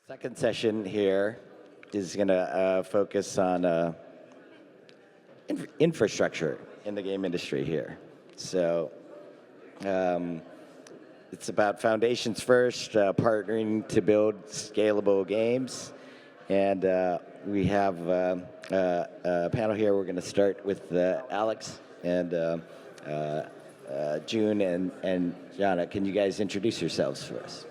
Second session here is going to focus on infrastructure in the game industry here. So it's about foundations first, partnering to build scalable games. And we have a panel here. We're going to start with Alex and June and Jana. Can you guys introduce yourselves for us?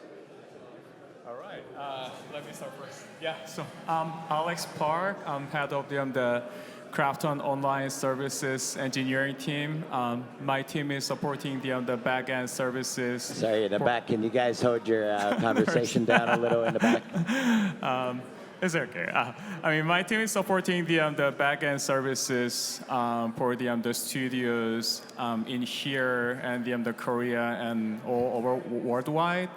Let me start first. Yeah, so I'm Alex Park. I'm head of the Krafton online services engineering team. My team is supporting the backend services. Sorry, in the back, can you guys hold your conversation down a little in the back? It's okay. My team is supporting the backend services for the studios in here and the Korea and all over worldwide.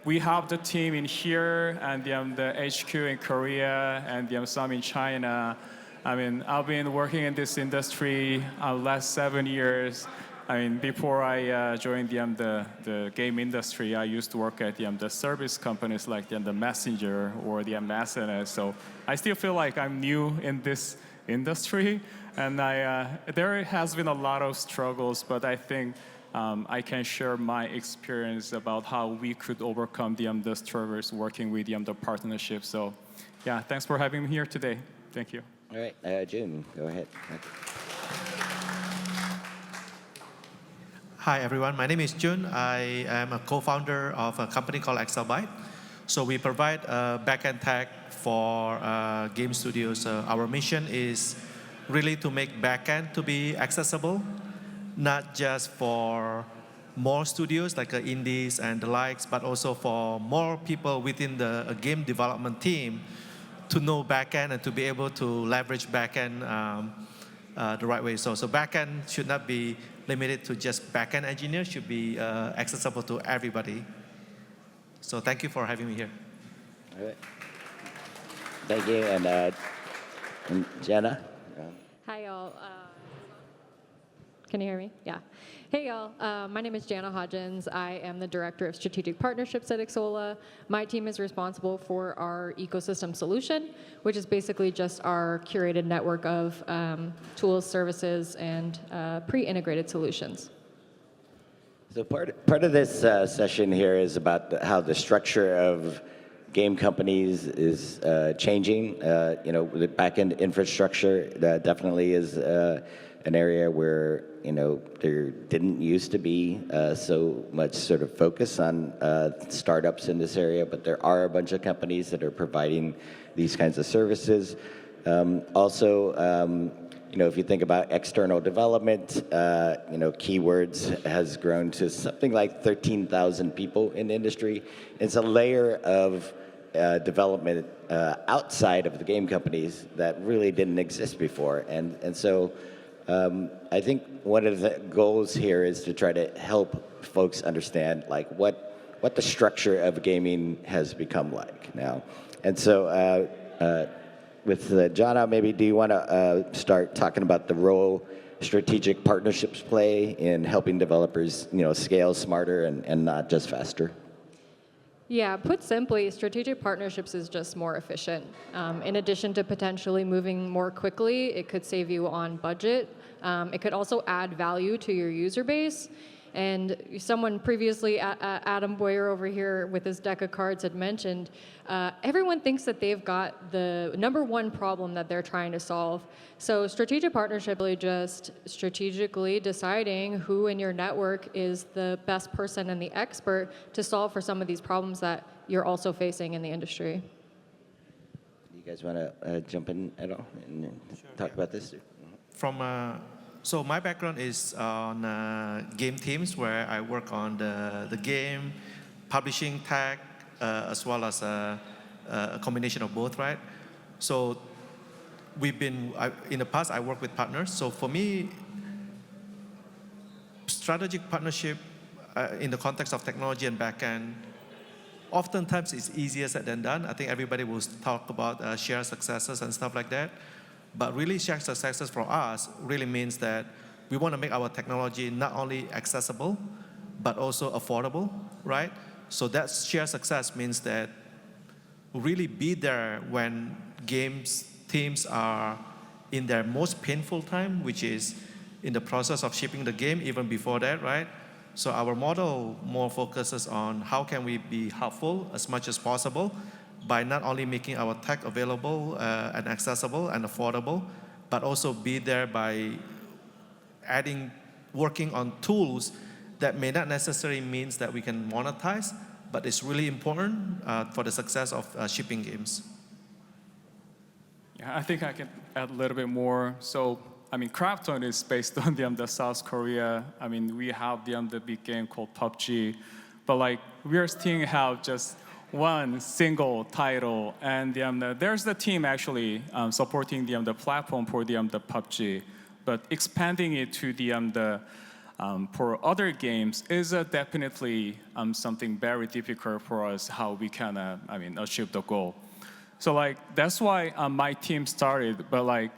We have the team in here and the HQ in Korea and some in China. I've been working in this industry last 7 years. Before I joined the game industry, I used to work at the service companies like the Messenger or the SNS. So I still feel like I'm new in this industry, and there has been a lot of struggles, but I think I can share my experience about how we could overcome the struggles working with the partnership. So, yeah, thanks for having me here today. Thank you. All right, June, go ahead. Hi, everyone. My name is Jun. I am a co-founder of a company called Accelbyte. So we provide backend tech for game studios. Our mission is really to make backend to be accessible, not just for more studios like indies and the likes, but also for more people within the game development team to know backend and to be able to leverage backend the right way. So backend should not be limited to just backend engineers, should be accessible to everybody. So thank you for having me here. All right. Thank you, and Jana? Hi, y'all. Can you hear me? Yeah. Hey, y'all. My name is Jana Hodgins. I am the Director of Strategic Partnerships at Xsolla. My team is responsible for our ecosystem solution, which is basically just our curated network of tools, services, and pre-integrated solutions. So part of this session here is about how the structure of game companies is changing. The back-end infrastructure definitely is an area where there didn't used to be so much sort of focus on startups in this area, but there are a bunch of companies that are providing these kinds of services. If you think about external development, keywords has grown to something like 13,000 people in the industry. It's a layer of development outside of the game companies that really didn't exist before, and so. I think one of the goals here is to try to help folks understand what the structure of gaming has become like now. And so with Jana, maybe do you want to start talking about the role strategic partnerships play in helping developers scale smarter and not just faster? Yeah, put simply, strategic partnerships is just more efficient. In addition to potentially moving more quickly, it could save you on budget. It could also add value to your user base. And someone previously, Adam Boyer over here with his deck of cards had mentioned, everyone thinks that they've got the #1 problem that they're trying to solve. So strategic partnership really just strategically deciding who in your network is the best person and the expert to solve for some of these problems that you're also facing in the industry. You guys want to jump in at all and talk about this? So my background is on game teams where I work on the game, publishing tech, as well as a combination of both, right? So in the past, I worked with partners. So for me, strategic partnership in the context of technology and backend, oftentimes it's easier said than done. I think everybody will talk about shared successes and stuff like that. But really shared successes for us really means that we want to make our technology not only accessible, but also affordable, right? So that shared success means that really be there when games teams are in their most painful time, which is in the process of shipping the game, even before that, right? So our model more focuses on how can we be helpful as much as possible by not only making our tech available and accessible and affordable, but also be there by working on tools that may not necessarily means that we can monetize, but it's really important for the success of shipping games. Yeah, I think I can add a little bit more. So, I mean, Krafton is based on the South Korea. I mean, we have the big game called PUBG, but like we are still have just one single title, and there's the team actually supporting the platform for the PUBG, but expanding it to for other games is definitely something very difficult for us. How we can achieve the goal. So like that's why my team started, but like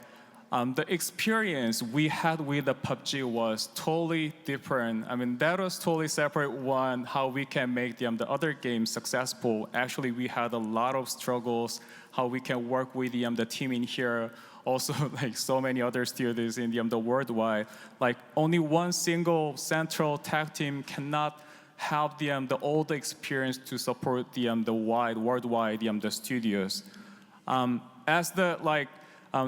the experience we had with the PUBG was totally different. I mean, that was totally separate one, how we can make the other games successful. Actually, we had a lot of struggles, how we can work with the team in here. Also, like so many other studios in the worldwide. Like only one single central tech team cannot have all the experience to support the worldwide the studios. As the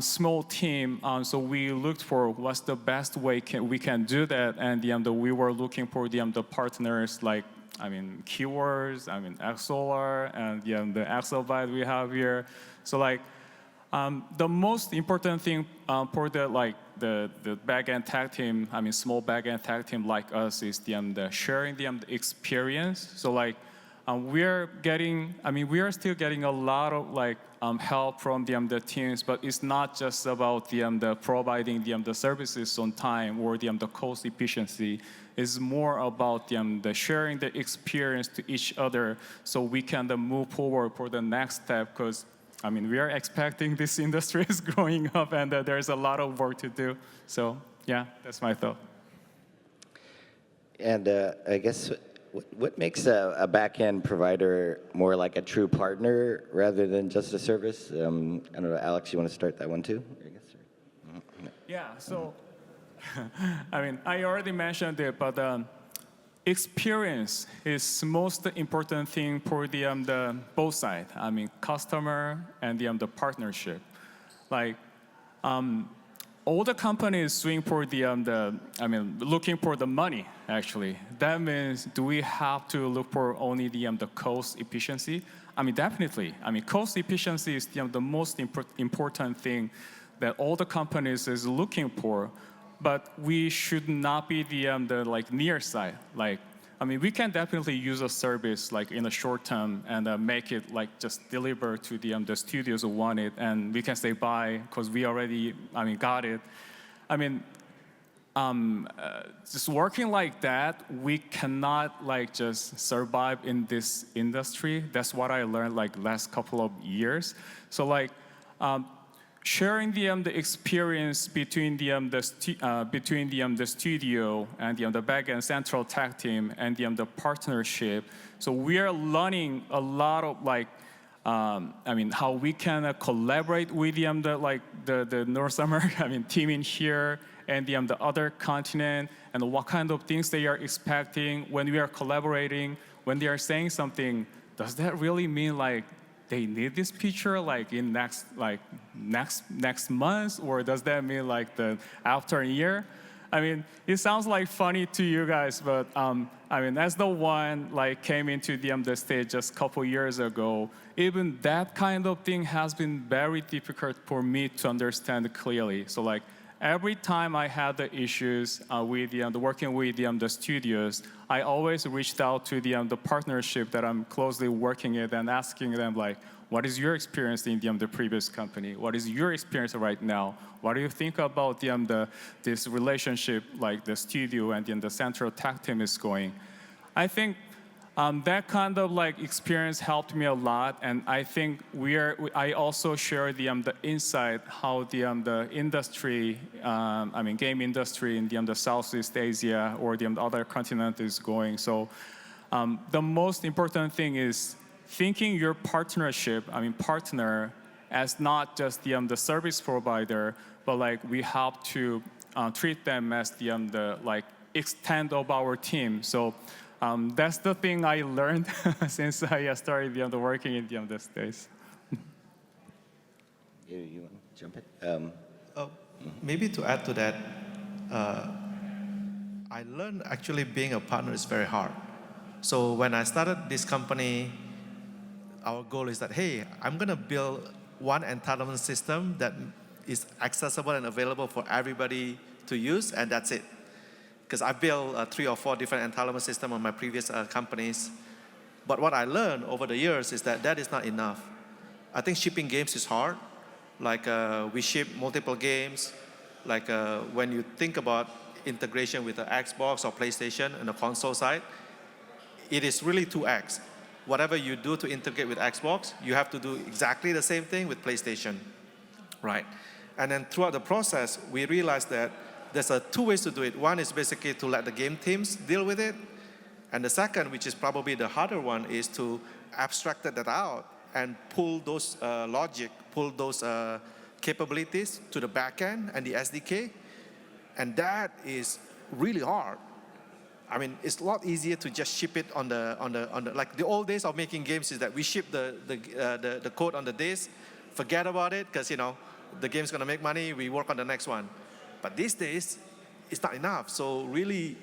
small team, so we looked for what's the best way we can do that, and we were looking for the partners like Keywords, Xsolla, and the Accelbyte we have here. So like the most important thing for the backend tag team, small backend tag team like us is the sharing the experience. So like we are still getting a lot of help from the teams, but it's not just about the providing the services on time or the cost efficiency. It's more about the sharing the experience to each other, so we can move forward for the next step. Because we are expecting this industry is growing up, and there's a lot of work to do. So yeah, that's my thought. And I guess what makes a back-end provider more like a true partner rather than just a service? I don't know, Alex, you want to start that one too? I guess. Yeah, so I already mentioned it, but experience is most important thing for the both sides. Customer and the partnership. Like all the companies swing for looking for the money, actually. That means, do we have to look for only the cost efficiency? Definitely. Cost efficiency is the most important thing that all the companies is looking for, but we should not be the near side. We can definitely use a service in the short term and make it just deliver to the studios who want it, and we can say bye because we already got it. Just working like that, we cannot just survive in this industry. That's what I learned last couple of years. So sharing the experience between the studio and the backend central tech team and the partnership. So we are learning a lot of how we can collaborate with the North America team in here and the other continent, and what kind of things they are expecting when we are collaborating, when they are saying something. Does that really mean they need this feature in next month, or does that mean after a year? It sounds funny to you guys, but as the one came into the stage just a couple years ago, even that kind of thing has been very difficult for me to understand clearly. So every time I had the issues with working with the studios, I always reached out to the partnership that I'm closely working with and asking them what is your experience in the previous company? What is your experience right now? What do you think about this relationship, the studio and the central tech team is going? I think that kind of experience helped me a lot, and I think I also share the insight how the industry, game industry in the Southeast Asia or the other continent is going. So the most important thing is thinking your partnership, partner, as not just the service provider, but like we have to treat them as the like extent of our team. So that's the thing I learned since I started working in the States. You want to jump in? Maybe to add to that, I learned actually being a partner is very hard. So when I started this company, our goal is that, hey, I'm going to build one entitlement system that is accessible and available for everybody to use, and that's it. Because I built 3 or 4 different entitlement systems on my previous companies. But what I learned over the years is that that is not enough. I think shipping games is hard. Like we ship multiple games. Like when you think about integration with the Xbox or PlayStation and the console side, it is really 2x. Whatever you do to integrate with Xbox, you have to do exactly the same thing with PlayStation, right? And then throughout the process, we realized that there's 2 ways to do it. One is basically to let the game teams deal with it. And the second, which is probably the harder one, is to abstract that out and pull those logic, pull those capabilities to the backend and the SDK. And that is really hard. I mean, it's a lot easier to just ship it on the like the old days of making games is that we ship the code on the disk, forget about it, because the game's gonna make money, we work on the next one. But these days, it's not enough. So really,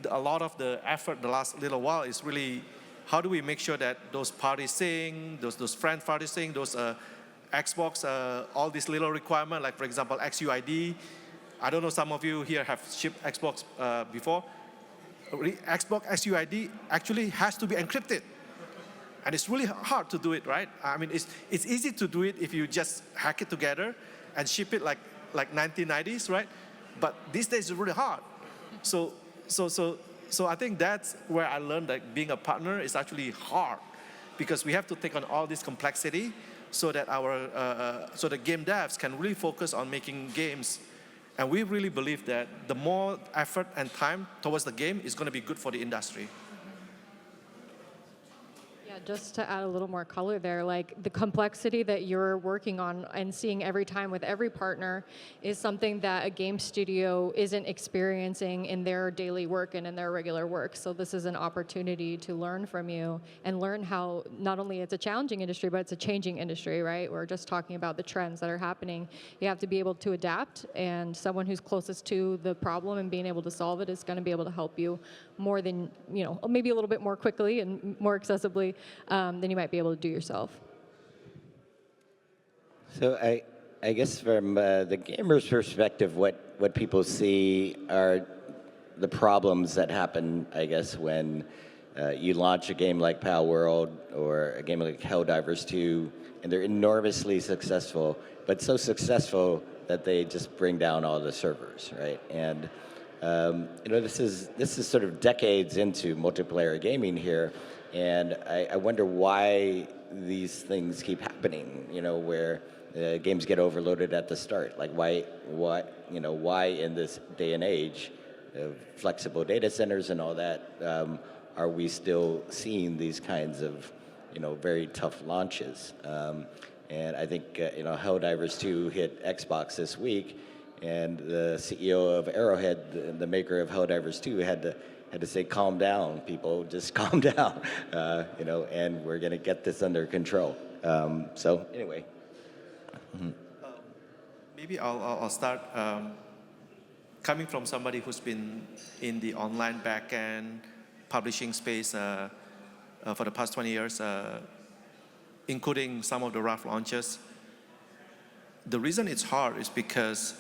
a lot of the effort the last little while is really how do we make sure that those parties sync, those friend parties sync, those Xbox, all these little requirements, like for example, XUID. I don't know, some of you here have shipped Xbox before. Xbox XUID actually has to be encrypted. And it's really hard to do it, right? I mean, it's easy to do it if you just hack it together and ship it like 1990s, right? But these days it's really hard. So I think that's where I learned that being a partner is actually hard because we have to take on all this complexity so that so the game devs can really focus on making games. And we really believe that the more effort and time towards the game is going to be good for the industry. Yeah, just to add a little more color there, like the complexity that you're working on and seeing every time with every partner is something that a game studio isn't experiencing in their daily work and in their regular work. So this is an opportunity to learn from you and learn how not only it's a challenging industry, but it's a changing industry, right? We're just talking about the trends that are happening. You have to be able to adapt, and someone who's closest to the problem and being able to solve it is going to be able to help you more than, maybe a little bit more quickly and more accessibly than you might be able to do yourself. So I guess from the gamer's perspective, what people see are the problems that happen, I guess, when you launch a game like Pal World or a game like Helldivers 2, and they're enormously successful, but so successful that they just bring down all the servers, right? And this is sort of decades into multiplayer gaming here, and I wonder why these things keep happening. Where games get overloaded at the start. Like why in this day and age of flexible data centers and all that, are we still seeing these kinds of very tough launches? And I think Helldivers 2 hit Xbox this week. And the CEO of Arrowhead, the maker of Helldivers 2, had to say, "Calm down, people. Just calm down." And we're going to get this under control. So anyway, maybe I'll start. Coming from somebody who's been in the online backend publishing space for the past 20 years, including some of the rough launches. The reason it's hard is because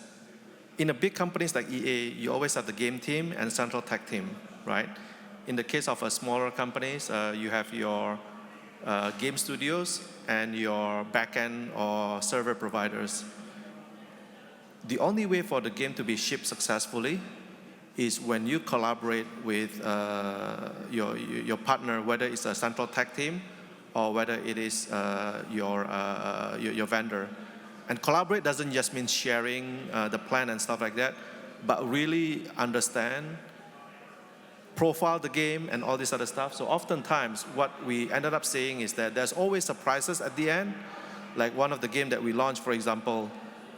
in the big companies like EA, you always have the game team and central tech team, right? In the case of smaller companies, you have your game studios and your backend or server providers. The only way for the game to be shipped successfully is when you collaborate with your partner, whether it's a central tech team or whether it is your vendor. And collaborate doesn't just mean sharing the plan and stuff like that, but really understand profile the game and all this other stuff. So oftentimes what we ended up seeing is that there's always surprises at the end. Like one of the games that we launched, for example,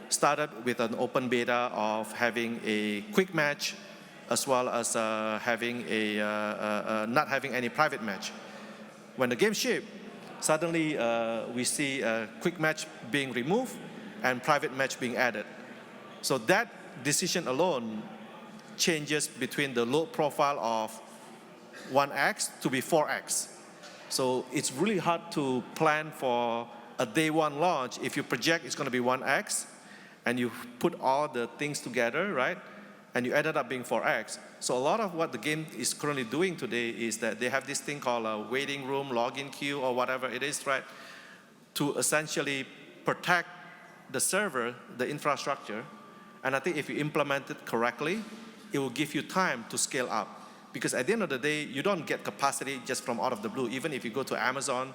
started with an open beta of having a quick match as well as having not having any private match. When the game shipped, suddenly we see a quick match being removed and private match being added. So that decision alone changes between the load profile of 1x to be 4x. So it's really hard to plan for a day one launch if you project it's going to be 1x and you put all the things together, right? And you ended up being 4x. So a lot of what the game is currently doing today is that they have this thing called a waiting room, login queue, or whatever it is, right? To essentially protect the server, the infrastructure. And I think if you implement it correctly, it will give you time to scale up. Because at the end of the day, you don't get capacity just from out of the blue. Even if you go to Amazon,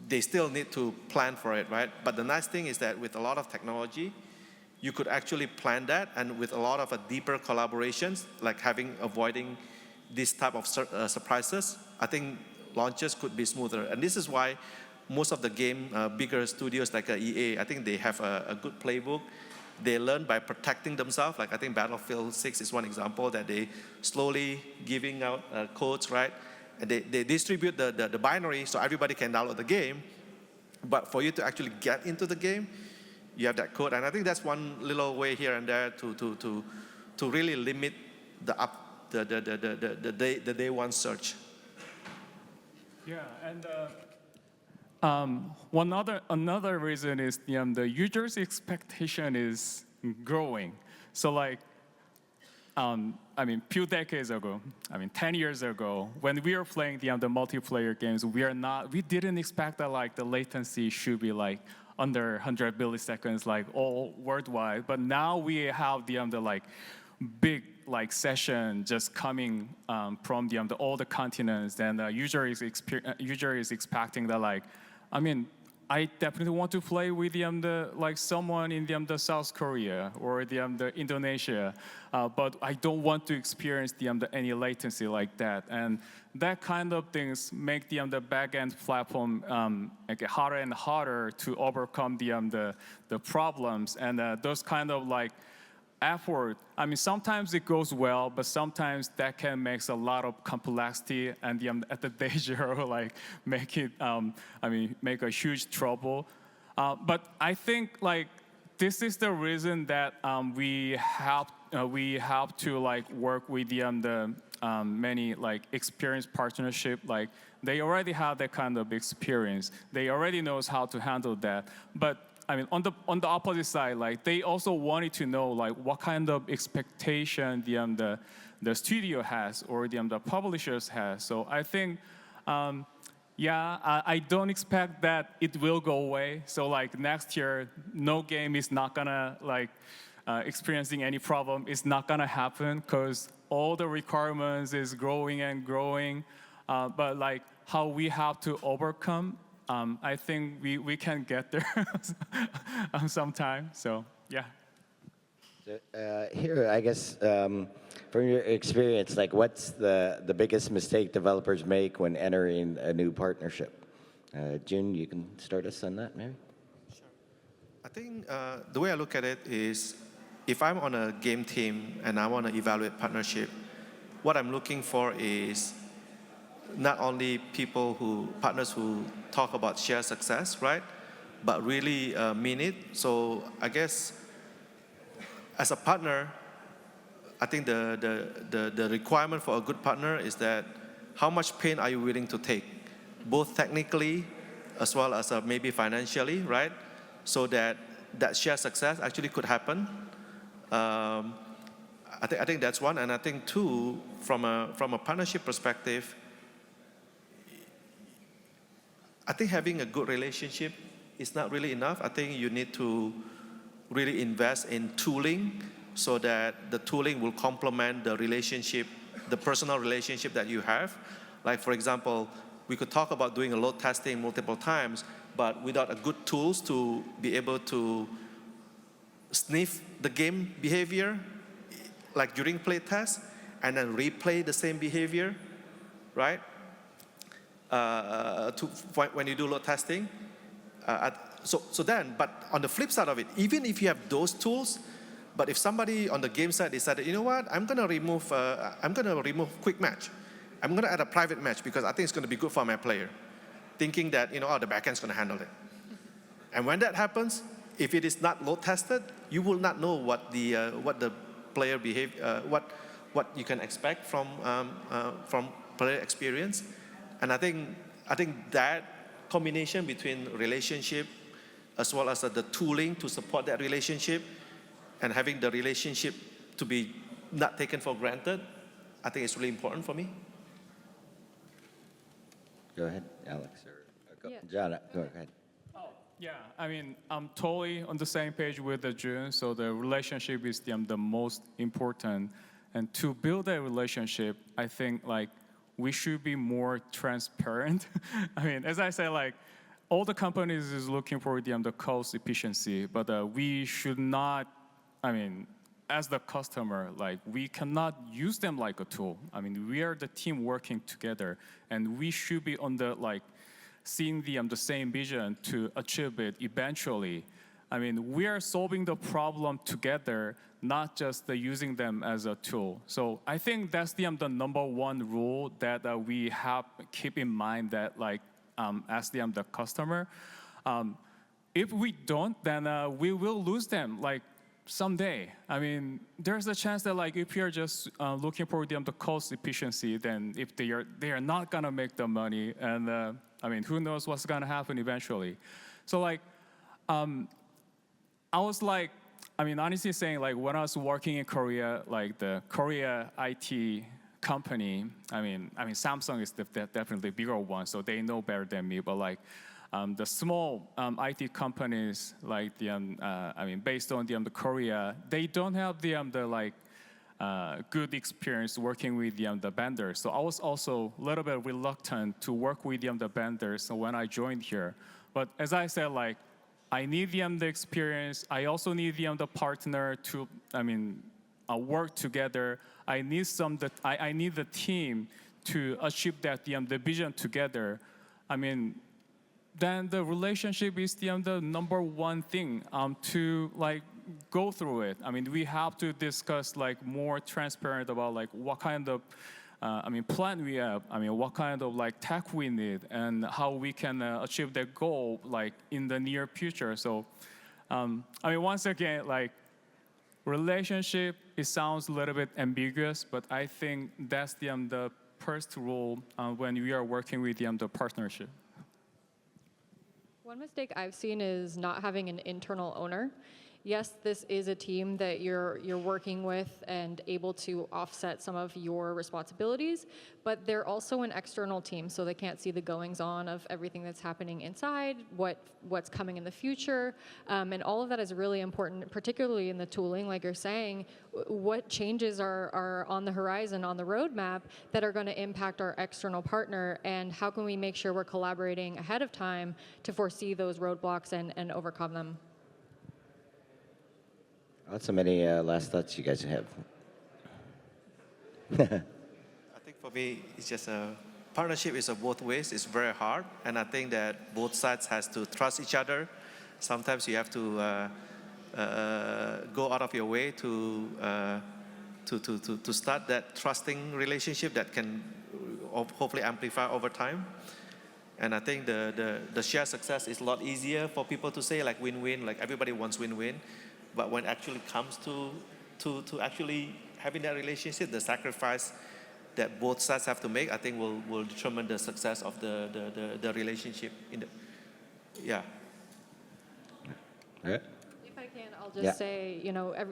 they still need to plan for it, right? But the nice thing is that with a lot of technology, you could actually plan that, and with a lot of deeper collaborations, like avoiding this type of surprises, I think launches could be smoother. And this is why most of the bigger studios like EA, I think they have a good playbook. They learn by protecting themselves. Like I think Battlefield 6 is one example that they slowly giving out codes, right? And they distribute the binary so everybody can download the game. But for you to actually get into the game, you have that code. And I think that's one little way here and there to really limit the day one search. Yeah, and another reason is the user's expectation is growing. So like, few decades ago, 10 years ago, when we were playing the multiplayer games, we didn't expect that like the latency should be like under 100 milliseconds, like all worldwide. But now we have the like big like session just coming from all the continents, and user is expecting that like, I definitely want to play with like someone in the South Korea or the Indonesia, but I don't want to experience any latency like that. And that kind of things make the backend platform harder and harder to overcome the problems, and those kind of like effort. Sometimes it goes well, but sometimes that can make a lot of complexity, and at the day zero, like make it, make a huge trouble. But I think like this is the reason that we have to like work with the many like experienced partnership. Like they already have that kind of experience. They already knows how to handle that. But on the opposite side, like they also wanted to know like what kind of expectation the studio has or the publishers has. So I think, I don't expect that it will go away. So like next year, no game is not gonna like experiencing any problem. It's not gonna happen because all the requirements is growing and growing. But like how we have to overcome, I think we can get there sometime. So yeah. Here, I guess, from your experience, like what's the biggest mistake developers make when entering a new partnership? Jun, you can start us on that, maybe? Sure. I think the way I look at it is, if I'm on a game team and I want to evaluate partnership, what I'm looking for is not only partners who talk about shared success, right? But really mean it. So I guess as a partner, I think the requirement for a good partner is that how much pain are you willing to take, both technically as well as maybe financially, right? So that shared success actually could happen. I think that's one, and I think two, from a partnership perspective, I think having a good relationship is not really enough. I think you need to really invest in tooling so that the tooling will complement the relationship, the personal relationship that you have. Like for example, we could talk about doing a load testing multiple times, but without a good tools to be able to sniff the game behavior, like during play test, and then replay the same behavior, right? When you do load testing. But on the flip side of it, even if you have those tools, but if somebody on the game side decided, you know what, I'm gonna remove quick match. I'm gonna add a private match because I think it's gonna be good for my player, thinking that the backend's gonna handle it. And when that happens, if it is not load tested, you will not know what the player what you can expect from player experience. And I think that combination between relationship as well as the tooling to support that relationship and having the relationship to be not taken for granted, I think it's really important for me. Go ahead, Alex, or Yeah. Jana, go ahead. Yeah, I mean, I'm totally on the same page with June. So the relationship is the most important. And to build a relationship, I think we should be more transparent. I mean, as I said, all the companies is looking for the cost efficiency, but we should not, I mean, as the customer, we cannot use them like a tool. I mean, we are the team working together, and we should be on the seeing the same vision to achieve it eventually. I mean, we are solving the problem together, not just using them as a tool. So I think that's the number one rule that we have keep in mind that as the customer, if we don't, then we will lose them someday. I mean, there's a chance that if you're just looking for the cost efficiency, then if they are not gonna make the money, and I mean, who knows what's gonna happen eventually. So I was I mean, honestly saying when I was working in Korea, the Korea IT company, I mean Samsung is definitely bigger one, so they know better than me, but the small IT companies I mean, based on the Korea, they don't have the good experience working with the vendors. So I was also a little bit reluctant to work with the vendors when I joined here. But as I said, I need the experience. I also need the partner to, I mean, work together. I need I need the team to achieve that the vision together. I mean, then the relationship is the number one thing to go through it. I mean, we have to discuss more transparent about what kind of I mean plan we have. I mean, what kind of tech we need and how we can achieve that goal in the near future. So I mean, once again, relationship, it sounds a little bit ambiguous, but I think that's the first rule when we are working with the partnership. One mistake I've seen is not having an internal owner. Yes, this is a team that you're working with and able to offset some of your responsibilities, but they're also an external team, so they can't see the goings-on of everything that's happening inside, what's coming in the future, and all of that is really important, particularly in the tooling, like you're saying. What changes are on the horizon, on the roadmap, that are going to impact our external partner, and how can we make sure we're collaborating ahead of time to foresee those roadblocks and overcome them? So many last thoughts you guys have. I think for me, it's just a partnership is both ways. It's very hard, and I think that both sides has to trust each other. Sometimes you have to go out of your way to start that trusting relationship that can hopefully amplify over time. And I think the shared success is a lot easier for people to say win-win, everybody wants win-win. But when it actually comes to actually having that relationship, the sacrifice that both sides have to make, I think will determine the success of the relationship. Yeah. Yeah. If I can, I'll just say,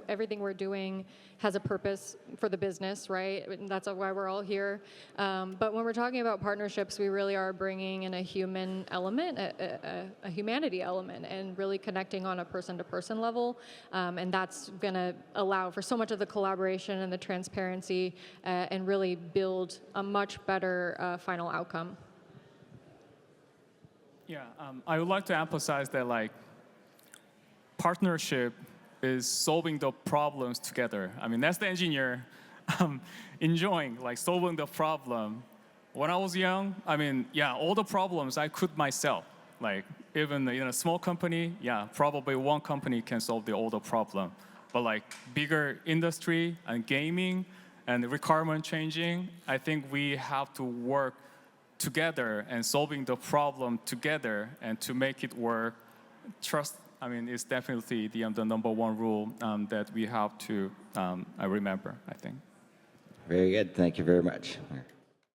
everything we're doing has a purpose for the business, right? And that's why we're all here. But when we're talking about partnerships, we really are bringing in a human element, a humanity element, and really connecting on a person-to-person level. And that's going to allow for so much of the collaboration and the transparency and really build a much better final outcome. Yeah, I would like to emphasize that partnership is solving the problems together. I mean, as the engineer, enjoying like solving the problem. When I was young, I mean, yeah, all the problems I could myself. Like even in a small company, yeah, probably one company can solve all the problem. But like bigger industry and gaming and requirement changing, I think we have to work together and solving the problem together and to make it work. Trust, I mean, is definitely the number one rule that we have to remember, I think. Very good. Thank you very much.